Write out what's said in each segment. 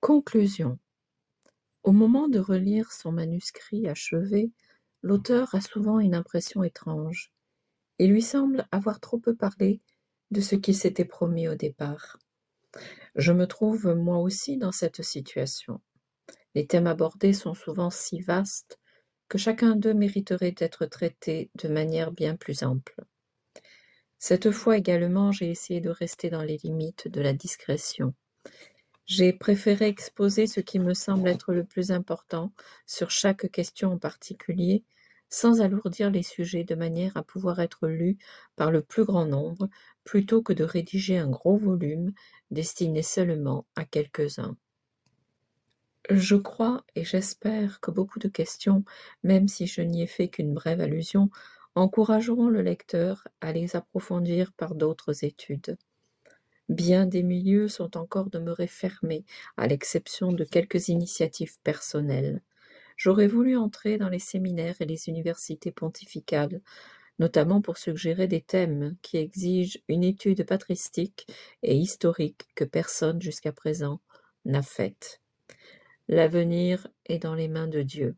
Conclusion. Au moment de relire son manuscrit achevé, l'auteur a souvent une impression étrange. Il lui semble avoir trop peu parlé de ce qu'il s'était promis au départ. Je me trouve moi aussi dans cette situation. Les thèmes abordés sont souvent si vastes que chacun d'eux mériterait d'être traité de manière bien plus ample. Cette fois également, j'ai essayé de rester dans les limites de la discrétion. J'ai préféré exposer ce qui me semble être le plus important sur chaque question en particulier, sans alourdir les sujets de manière à pouvoir être lus par le plus grand nombre, plutôt que de rédiger un gros volume destiné seulement à quelques-uns. Je crois et j'espère que beaucoup de questions, même si je n'y ai fait qu'une brève allusion, encourageront le lecteur à les approfondir par d'autres études. Bien des milieux sont encore demeurés fermés, à l'exception de quelques initiatives personnelles. J'aurais voulu entrer dans les séminaires et les universités pontificales, notamment pour suggérer des thèmes qui exigent une étude patristique et historique que personne jusqu'à présent n'a faite. L'avenir est dans les mains de Dieu.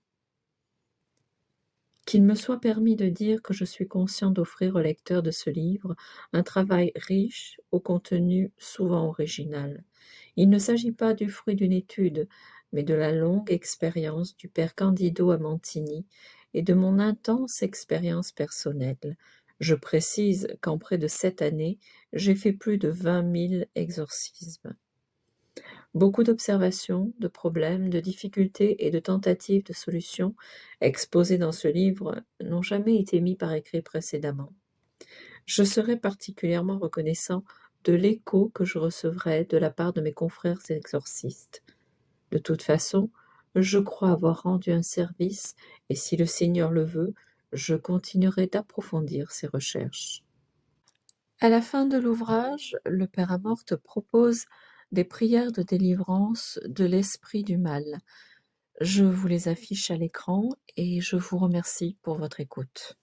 Qu'il me soit permis de dire que je suis conscient d'offrir au lecteur de ce livre un travail riche, au contenu souvent original. Il ne s'agit pas du fruit d'une étude, mais de la longue expérience du père Candido Amantini et de mon intense expérience personnelle. Je précise qu'en près de 7 années, j'ai fait plus de 20 000 exorcismes. Beaucoup d'observations, de problèmes, de difficultés et de tentatives de solutions exposées dans ce livre n'ont jamais été mis par écrit précédemment. Je serai particulièrement reconnaissant de l'écho que je recevrai de la part de mes confrères exorcistes. De toute façon, je crois avoir rendu un service et si le Seigneur le veut, je continuerai d'approfondir ces recherches. À la fin de l'ouvrage, le père Amorth propose des prières de délivrance de l'esprit du mal. Je vous les affiche à l'écran et je vous remercie pour votre écoute.